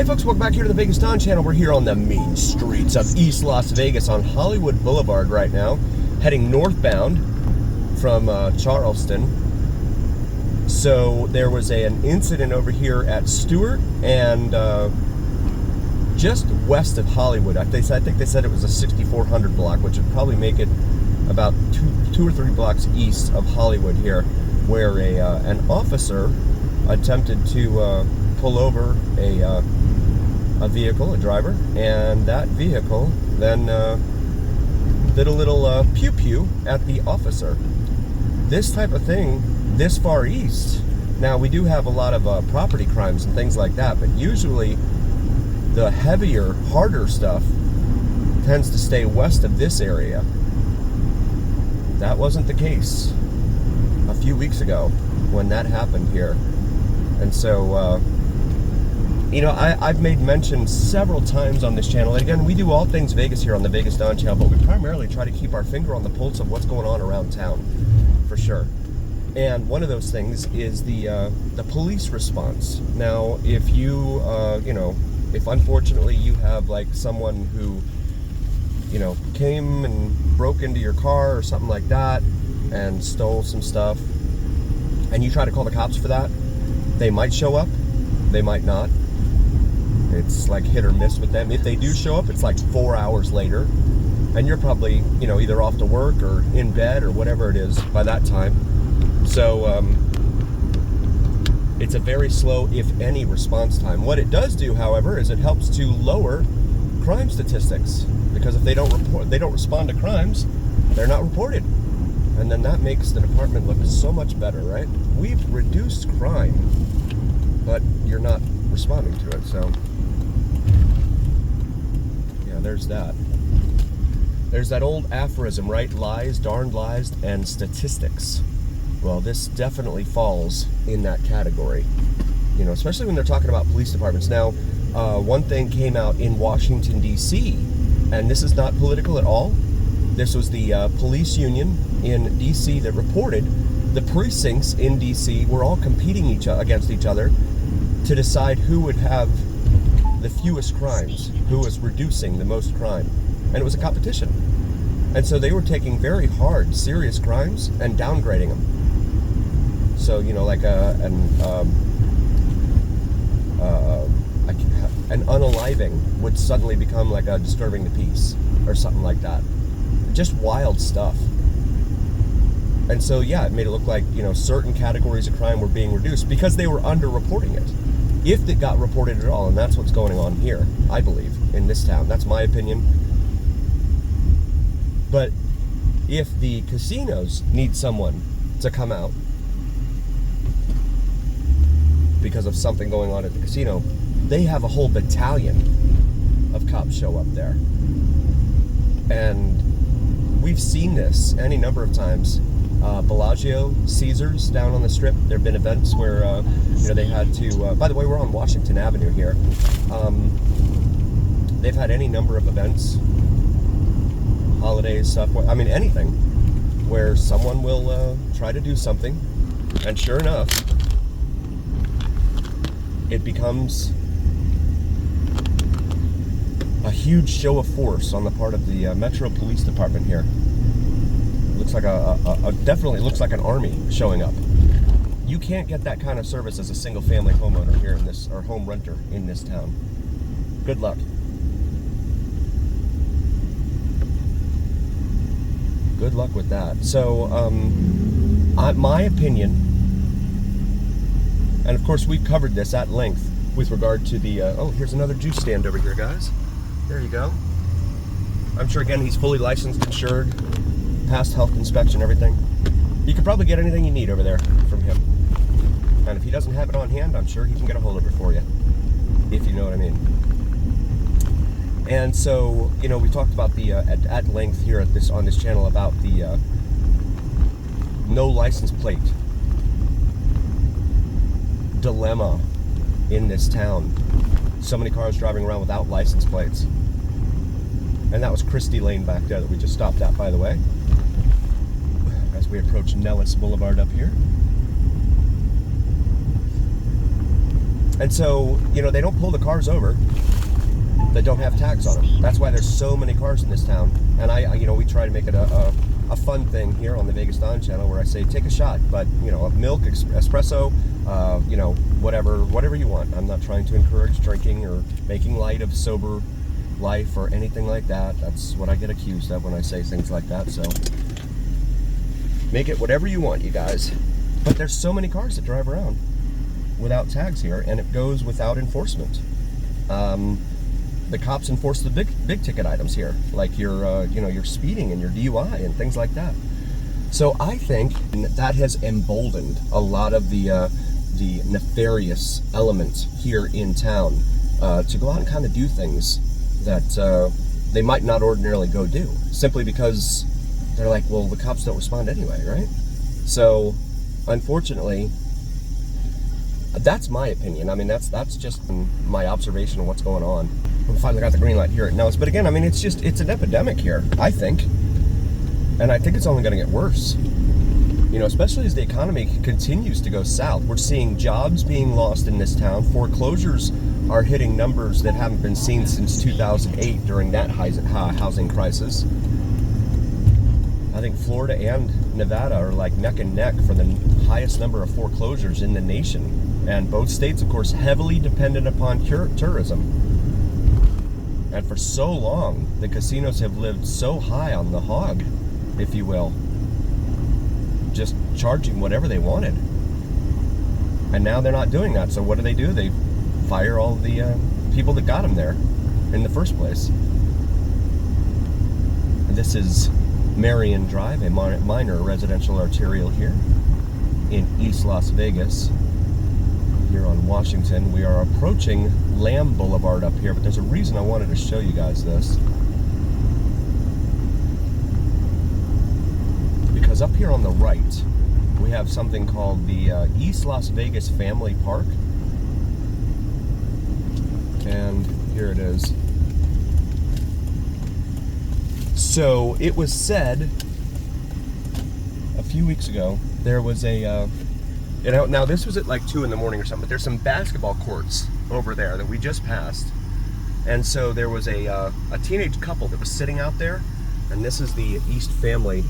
Hey folks, welcome back here to the VegasDon channel. We're here on the mean streets of East Las Vegas on Hollywood Boulevard right now, heading northbound from Charleston. So there was an incident over here at Stewart and just west of Hollywood. I think they said it was a 6400 block, which would probably make it about two or three blocks east of Hollywood here, where an officer attempted to pull over a vehicle, a driver, and that vehicle then did a little pew-pew at the officer. This type of thing, this far east, now we do have a lot of property crimes and things like that, but usually the heavier, harder stuff tends to stay west of this area. That wasn't the case a few weeks ago when that happened here. And so, you know, I've made mention several times on this channel, and again, we do all things Vegas here on the VegasDon channel, but we primarily try to keep our finger on the pulse of what's going on around town, for sure. And one of those things is the police response. Now, if you, you know, if unfortunately you have like someone who, you know, came and broke into your car or something like that and stole some stuff, and you try to call the cops for that, they might show up, they might not. It's like hit or miss with them. If they do show up, it's like 4 hours later, and you're probably, you know, either off to work or in bed or whatever it is by that time. So it's a very slow, if any, response time. What it does do, however, is it helps to lower crime statistics, because if they don't respond to crimes, they're not reported, and then that makes the department look so much better, right? We've reduced crime, but you're not responding to it. So yeah, there's that. There's that old aphorism, right? Lies, darned lies, and statistics. Well, this definitely falls in that category, you know, especially when they're talking about police departments. Now, one thing came out in Washington, D.C., and this is not political at all. This was the police union in D.C. that reported the precincts in D.C. were all competing against each other to decide who would have the fewest crimes, who was reducing the most crime. And it was a competition. And so they were taking very hard, serious crimes and downgrading them. So, you know, like an unaliving would suddenly become like a disturbing the peace or something like that. Just wild stuff. And so, yeah, it made it look like, you know, certain categories of crime were being reduced because they were underreporting it. If it got reported at all, and that's what's going on here, I believe, in this town. That's my opinion. But if the casinos need someone to come out because of something going on at the casino, they have a whole battalion of cops show up there. And we've seen this any number of times. Bellagio, Caesars down on the Strip, there have been events where, you know, they had to, by the way, we're on Washington Avenue here. They've had any number of events, holidays, stuff, I mean, anything, where someone will try to do something, and sure enough, it becomes a huge show of force on the part of the Metro Police Department here. Looks like definitely looks like an army showing up. You can't get that kind of service as a single-family homeowner here in this, or home renter in this town. Good luck. Good luck with that. So, my opinion, and of course we've covered this at length with regard to the, oh, here's another juice stand over here, guys. There you go. I'm sure, again, he's fully licensed, insured, passed health inspection, everything. You could probably get anything you need over there from him. And if he doesn't have it on hand, I'm sure he can get a hold of it for you, if you know what I mean. And so, you know, we talked about the at length here on this channel about the no license plate dilemma in this town. So many cars driving around without license plates. And that was Christie Lane back there that we just stopped at, by the way, as we approach Nellis Boulevard up here. And so, you know, they don't pull the cars over that don't have tags on them. That's why there's so many cars in this town. And you know, we try to make it a fun thing here on the VegasDon channel, where I say take a shot, but you know, milk, espresso, you know, whatever you want. I'm not trying to encourage drinking or making light of sober life or anything like that. That's what I get accused of when I say things like that. So make it whatever you want, you guys. But there's so many cars that drive around without tags here, and it goes without enforcement. The cops enforce the big ticket items here, like your you know, your speeding and your DUI and things like that. So I think that has emboldened a lot of the nefarious elements here in town to go out and kind of do things that they might not ordinarily go do, simply because they're like, well, the cops don't respond anyway, right? So unfortunately, that's my opinion. I mean, that's just my observation of what's going on. We finally got the green light here at Nels, but again, I mean, it's an epidemic here, I think, and I think it's only going to get worse. You know, especially as the economy continues to go south. We're seeing jobs being lost in this town. Foreclosures are hitting numbers that haven't been seen since 2008 during that housing crisis. I think Florida and Nevada are like neck and neck for the highest number of foreclosures in the nation. And both states, of course, heavily dependent upon tourism. And for so long, the casinos have lived so high on the hog, if you will, just charging whatever they wanted. And now they're not doing that. So what do? They fire all the people that got them there in the first place. And this is Marion Drive, a minor residential arterial here in East Las Vegas. Here on Washington, we are approaching Lamb Boulevard up here, but there's a reason I wanted to show you guys this. Because up here on the right, we have something called the East Las Vegas Family Park. And here it is. So it was said a few weeks ago, there was a you know, now this was at like 2 in the morning or something, but there's some basketball courts over there that we just passed. And so there was a teenage couple that was sitting out there, and this is the East family,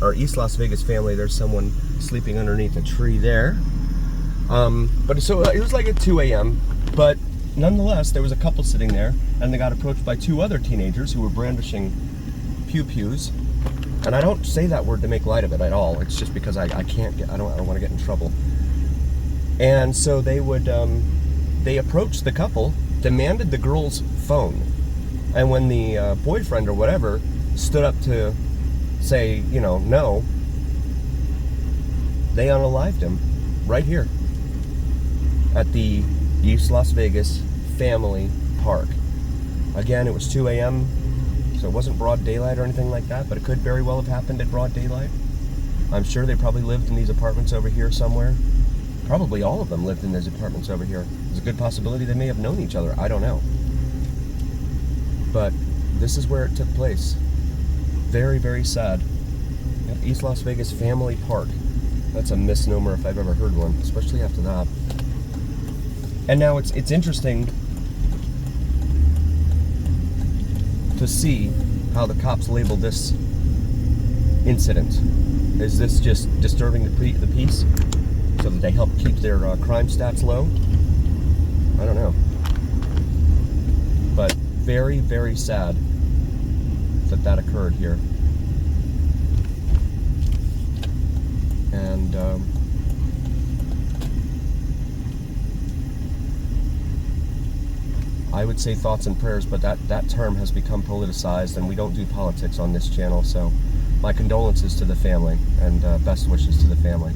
or East Las Vegas family. There's someone sleeping underneath a tree there. But so it was like at 2 a.m., but nonetheless, there was a couple sitting there, and they got approached by 2 other teenagers who were brandishing pew-pews. And I don't say that word to make light of it at all. It's just because I don't want to get in trouble. And so they approached the couple, demanded the girl's phone. And when the boyfriend or whatever stood up to say, you know, no, they unalived him right here at the East Las Vegas Family Park. Again, it was 2 a.m., so it wasn't broad daylight or anything like that, but it could very well have happened at broad daylight. I'm sure they probably lived in these apartments over here somewhere. Probably all of them lived in these apartments over here. There's a good possibility they may have known each other. I don't know. But this is where it took place. Very, very sad. At East Las Vegas Family Park. That's a misnomer if I've ever heard one, especially after that. And now it's interesting to see how the cops label this incident. Is this just disturbing the peace so that they help keep their crime stats low? I don't know. But very, very sad that occurred here. And I would say thoughts and prayers, but that term has become politicized, and we don't do politics on this channel, so my condolences to the family, and best wishes to the family.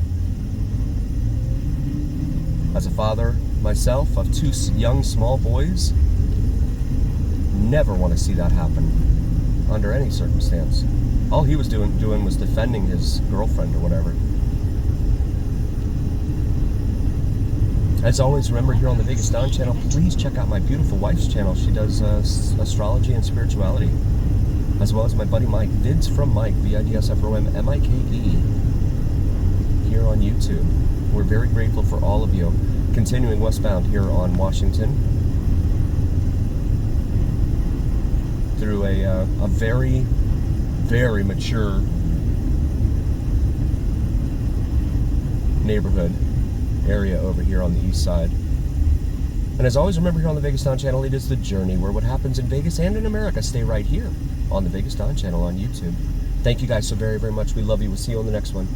As a father myself of 2 young, small boys, never want to see that happen under any circumstance. All he was doing was defending his girlfriend or whatever. As always, remember, here on the VegasDon channel, please check out my beautiful wife's channel. She does astrology and spirituality, as well as my buddy Mike, Vids from Mike, VidsFromMike, here on YouTube. We're very grateful for all of you. continuing westbound here on Washington through a very, very mature neighborhood area over here on the east side. And as always, remember here on the VegasDon channel, it is the journey where what happens in Vegas and in America stay right here on the VegasDon channel on YouTube. Thank you guys so very, very much. We love you. We'll see you on the next one.